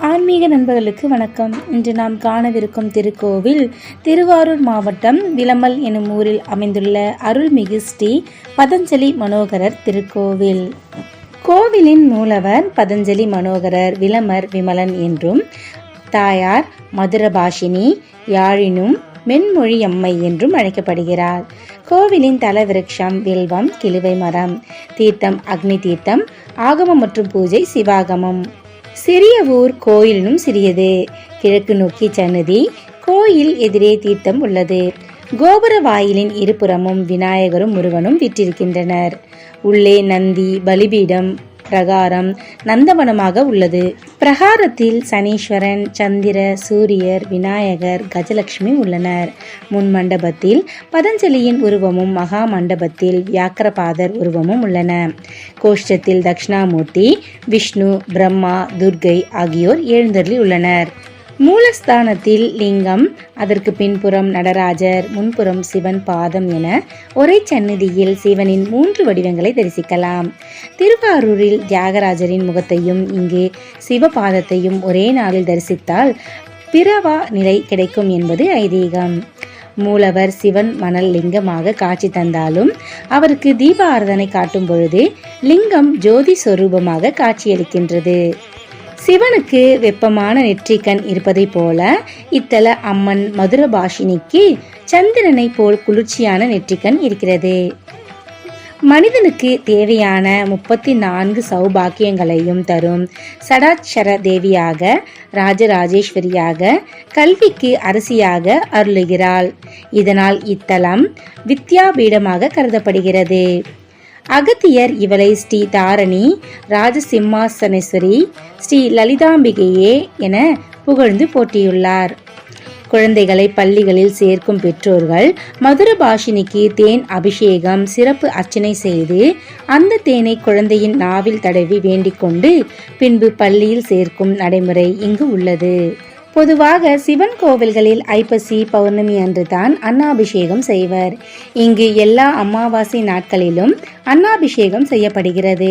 ஆன்மீக நண்பர்களுக்கு வணக்கம். இன்று நாம் காணவிருக்கும் திருக்கோவில் திருவாரூர் மாவட்டம் விளமல் எனும் ஊரில் அமைந்துள்ள அருள்மிகு ஸ்ரீ பதஞ்சலி மனோகரர் திருக்கோவில். கோவிலின் மூலவர் பதஞ்சலி மனோகரர் விளமர் விமலன் என்றும், தாயார் மதுரபாஷினி யாழினும் மென்மொழி அம்மை என்றும் அழைக்கப்படுகிறார். கோவிலின் தலவிருட்சம் வில்வம் கிழுவை மரம். தீர்த்தம் அக்னி தீர்த்தம். ஆகமம் மற்றும் பூஜை சிவாகமம். சிறிய ஊர், கோயிலும் சிறியது. கிழக்கு நோக்கி சன்னதி, கோயில் எதிரே தீர்த்தம் உள்ளது. கோபுர வாயிலின் இருபுறமும் விநாயகரும் முருகனும் விற்றிருக்கின்றனர். உள்ளே நந்தி, பலிபீடம், பிரகாரம், நந்தவனமாக உள்ளது. பிரகாரத்தில் சனீஸ்வரன், சந்திர, சூரியர், விநாயகர், கஜலட்சுமி உள்ளனர். முன் மண்டபத்தில் பதஞ்சலியின் உருவமும் மகா மண்டபத்தில் வியாக்கிரபாதர் உருவமும் உள்ளன. கோஷ்டத்தில் தட்சிணாமூர்த்தி, விஷ்ணு, பிரம்மா, துர்கை ஆகியோர் எழுந்தருளி உள்ளனர். மூலஸ்தானத்தில் லிங்கம், அதற்கு பின்புறம் நடராஜர், முன்புறம் சிவன் பாதம் என ஒரே சந்நிதியில் சிவனின் 3 வடிவங்களை தரிசிக்கலாம். திருவாரூரில் தியாகராஜரின் முகத்தையும் இங்கு சிவபாதத்தையும் ஒரே நாளில் தரிசித்தால் பிறவா நிலை கிடைக்கும் என்பது ஐதீகம். மூலவர் சிவன் மணல் லிங்கமாக காட்சி தந்தாலும் அவருக்கு தீப ஆராதனை காட்டும் பொழுது லிங்கம் ஜோதி சொரூபமாக காட்சியளிக்கின்றது. சிவனுக்கு வெப்பமான நெற்றிக்கண் இருப்பதை போல இத்தல அம்மன் மதுரபாஷினிக்கு சந்திரனை போல் குளிர்ச்சியான நெற்றிக்கண் இருக்கிறது. மனிதனுக்கு தேவையான 34 சௌபாக்கியங்களையும் தரும் சடாட்சர தேவியாக, ராஜராஜேஸ்வரியாக, கல்விக்கு அரசியாக அருளுகிறாள். இதனால் இத்தலம் வித்யாபீடமாக கருதப்படுகிறது. அகத்தியர் இவளை ஸ்ரீ தாரணி, ராஜசிம்மாசனேஸ்வரி, ஸ்ரீ லலிதாம்பிகையே என புகழ்ந்து போற்றியுள்ளார். குழந்தைகளை பள்ளிகளில் சேர்க்கும் பெற்றோர்கள் மதுரபாஷினிக்கு தேன் அபிஷேகம், சிறப்பு அர்ச்சனை செய்து அந்த தேனை குழந்தையின் நாவில் தடவி வேண்டிக் கொண்டு பின்பு பள்ளியில் சேர்க்கும் நடைமுறை இங்கு உள்ளது. பொதுவாக சிவன் கோவில்களில் ஐப்பசி பௌர்ணமி அன்று தான் அன்னாபிஷேகம் செய்வர். இங்கு எல்லா அமாவாசை நாட்களிலும் அன்னாபிஷேகம் செய்யப்படுகிறது.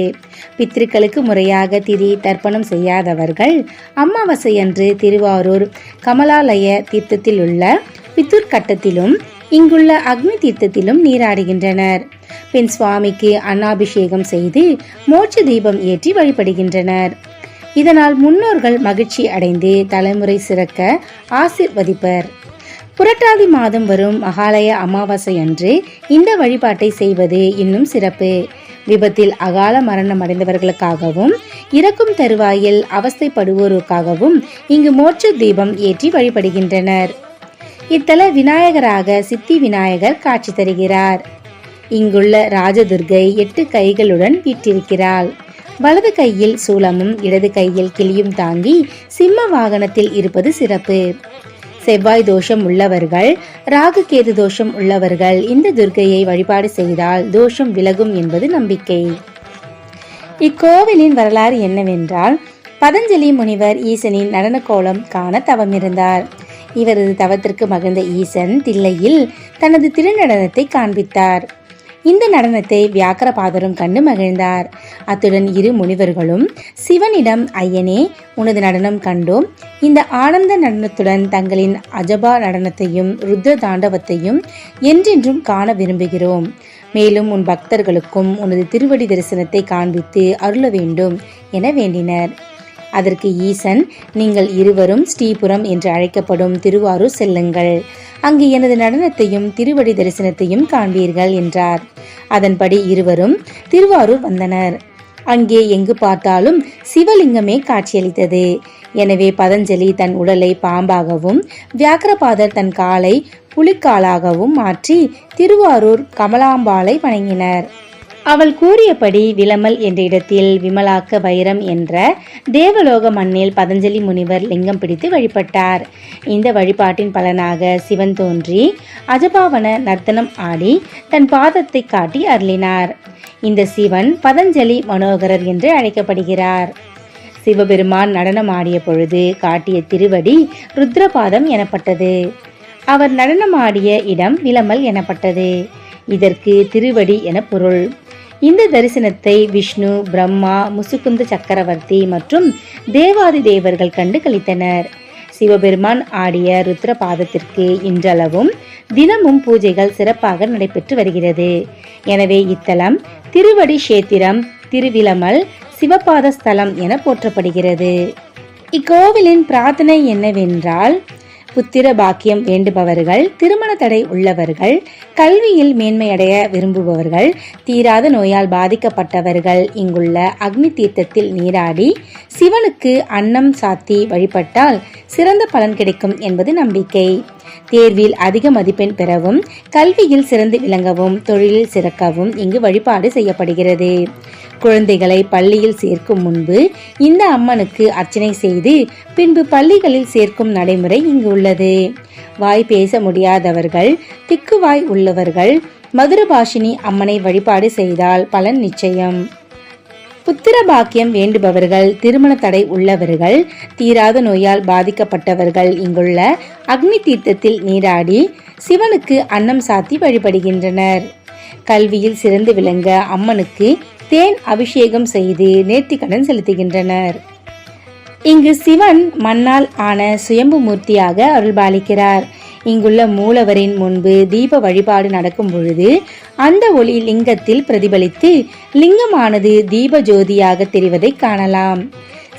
பித்ருக்களுக்கு முறையாக திதி தர்ப்பணம் செய்யாதவர்கள் அமாவாசை அன்று திருவாரூர் கமலாலய தீர்த்தத்தில் உள்ள பித்தூர் கட்டத்திலும் இங்குள்ள அக்னி தீர்த்தத்திலும் நீராடுகின்றனர். பின் சுவாமிக்கு அன்னாபிஷேகம் செய்து மோட்ச தீபம் ஏற்றி வழிபடுகின்றனர். இதனால் முன்னோர்கள் மகிழ்ச்சி அடைந்து தலைமுறை சிறக்க ஆசிர்வதிப்பர். புரட்டாதி மாதம் வரும் மகாலய அமாவாசை அன்று இந்த வழிபாட்டை செய்வது இன்னும் சிறப்பு. விபத்தில் அகால மரணம் அடைந்தவர்களுக்காகவும் இறக்கும் தருவாயில் அவஸ்தைப்படுவோருக்காகவும் இங்கு மோட்ச தீபம் ஏற்றி வழிபடுகின்றனர். இத்தல விநாயகராக சித்தி விநாயகர் காட்சி தருகிறார். இங்குள்ள ராஜதுர்கை 8 கைகளுடன் வீற்றிருக்கிறாள். வலது கையில் சூலமும் இடது கையில் கிளியும் தாங்கி சிம்ம வாகனத்தில் இருப்பது சிறப்பு. செவ்வாய் தோஷம் உள்ளவர்கள், ராகு கேது தோஷம் உள்ளவர்கள் இந்த துர்க்கையை வழிபாடு செய்தால் தோஷம் விலகும் என்பது நம்பிக்கை. இக்கோவிலின் வரலாறு என்னவென்றால், பதஞ்சலி முனிவர் ஈசனின் நடன கோலம் காண தவமிருந்தார். இவரது தவத்திற்கு மகிழ்ந்த ஈசன் தில்லையில் தனது திருநடனத்தை காண்பித்தார். இந்த நடனத்தை வியாக்கிரபாதரும் கண்டு மகிழ்ந்தார். அத்துடன் 2 முனிவர்களும் சிவனிடம், ஐயனே, உனது நடனம் கண்டோம். இந்த ஆனந்த நடனத்துடன் தங்களின் அஜபா நடனத்தையும் ருத்ர தாண்டவத்தையும் என்றென்றும் காண விரும்புகிறோம். மேலும் உன் பக்தர்களுக்கும் உனது திருவடி தரிசனத்தை காண்பித்து அருள வேண்டும் என வேண்டினர். அதற்கு ஈசன், நீங்கள் இருவரும் ஸ்ரீபுரம் என்று அழைக்கப்படும் திருவாரூர் செல்லுங்கள். அங்கு எனது நடனத்தையும் திருவடி தரிசனத்தையும் காண்பீர்கள் என்றார். அதன்படி இருவரும் திருவாரூர் வந்தனர். அங்கே எங்கு பார்த்தாலும் சிவலிங்கமே காட்சியளித்தது. எனவே பதஞ்சலி தன் உடலை பாம்பாகவும் வியாக்கிரபாதர் தன் காலை புலிக்காலாகவும் மாற்றி திருவாரூர் கமலாம்பாளை வணங்கினர். அவள் கூறியபடி விளமல் என்ற இடத்தில் விமலாக்க வைரம் என்ற தேவலோக மண்ணில் பதஞ்சலி முனிவர் லிங்கம் பிடித்து வழிபட்டார். இந்த வழிபாட்டின் பலனாக சிவன் தோன்றி அஜபாவன நர்த்தனம் ஆடி தன் பாதத்தை காட்டி அருளினார். இந்த சிவன் பதஞ்சலி மனோகரர் என்று அழைக்கப்படுகிறார். சிவபெருமான் நடனம் ஆடிய பொழுது காட்டிய திருவடி ருத்ரபாதம் எனப்பட்டது. அவர் நடனமாடிய இடம் விளமல் எனப்பட்டது. இதற்கு திருவடி என பொருள். இந்த தரிசனத்தை விஷ்ணு, பிரம்மா, முசுகுந்த சக்கரவர்த்தி மற்றும் தேவாதி தேவர்கள் கண்டு களித்தனர். சிவபெருமான் ஆடிய ருத்ர பாதத்திற்கு இன்றளவும் தினமும் பூஜைகள் சிறப்பாக நடைபெற்று வருகிறது. எனவே இத்தலம் திருவடி கஷேத்திரம், திருவிலமல் சிவபாத ஸ்தலம் என போற்றப்படுகிறது. இக்கோவிலின் பிரார்த்தனை என்னவென்றால், புத்திர பாக்கியம் வேண்டுபவர்கள், திருமண தடை உள்ளவர்கள், கல்வியில் மேன்மையடைய விரும்புபவர்கள், தீராத நோயால் பாதிக்கப்பட்டவர்கள் இங்குள்ள அக்னி தீர்த்தத்தில் நீராடி சிவனுக்கு அன்னம் சாத்தி வழிபட்டால் சிறந்த பலன் கிடைக்கும் என்பது நம்பிக்கை. தேர்வில் அதிக மதிப்பெண் பெறவும், கல்வியில் சிறந்து விளங்கவும், தொழிலில் சிறக்கவும் இங்கு வழிபாடு செய்யப்படுகிறது. குழந்தைகளை பள்ளியில் சேர்க்கும் முன்பு இந்த அம்மனுக்கு அர்ச்சனை செய்து பின்பு பள்ளிகளில் சேர்க்கும் நடைமுறை இங்கு உள்ளது. வாய் பேச முடியாதவர்கள், திக்குவாய் உள்ளவர்கள் மதுரபாஷினி அம்மனை வழிபாடு செய்தால் பலன் நிச்சயம். புத்திர பாக்கியம் வேண்டுபவர்கள், திருமண தடை உள்ளவர்கள், தீராத நோயால் பாதிக்கப்பட்டவர்கள் இங்குள்ள அக்னி தீர்த்தத்தில் நீராடி சிவனுக்கு அன்னம் சாத்தி வழிபடுகின்றனர். கல்வியில் சிறந்து விளங்க அம்மனுக்கு தேன் அபிஷேகம் செய்து நேர்த்திக்கடன் செலுத்துகின்றனர். இங்கு சிவன் மண்ணால் ஆன சுயம்பு மூர்த்தியாக அருள்பாலிக்கிறார். இங்குள்ள மூலவரின் முன்பு தீப வழிபாடு நடக்கும் பொழுது அந்த ஒளி லிங்கத்தில் பிரதிபலித்து லிங்கமானது தீப ஜோதியாக தெரிவதை காணலாம்.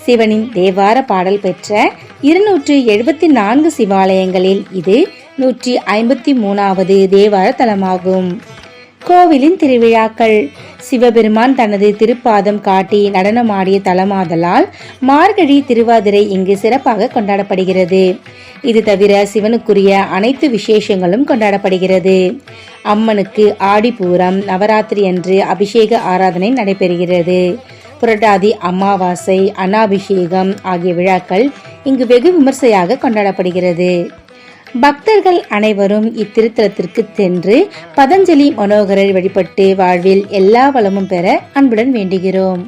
சிவனின் தேவார பாடல் பெற்ற 274 சிவாலயங்களில் இது 153வது தேவார தலமாகும். கோவிலின் திருவிழாக்கள். சிவபெருமான் தனது திருப்பாதம் காட்டி நடனமாடிய தலமாதலால் மார்கழி திருவாதிரை இங்கு சிறப்பாக கொண்டாடப்படுகிறது. இது தவிர சிவனுக்குரிய அனைத்து விசேஷங்களும் கொண்டாடப்படுகிறது. அம்மனுக்கு ஆடிப்பூரம், நவராத்திரி அன்று அபிஷேக ஆராதனை நடைபெறுகிறது. புரட்டாதி அமாவாசை, அன்னாபிஷேகம் ஆகிய விழாக்கள் இங்கு வெகு விமர்சையாக கொண்டாடப்படுகிறது. பக்தர்கள் அனைவரும் இத்திருத்தலத்திற்கு சென்று பதஞ்சலி மனோகரை வழிபட்டு வாழ்வில் எல்லா வளமும் பெற அன்புடன் வேண்டுகிறோம்.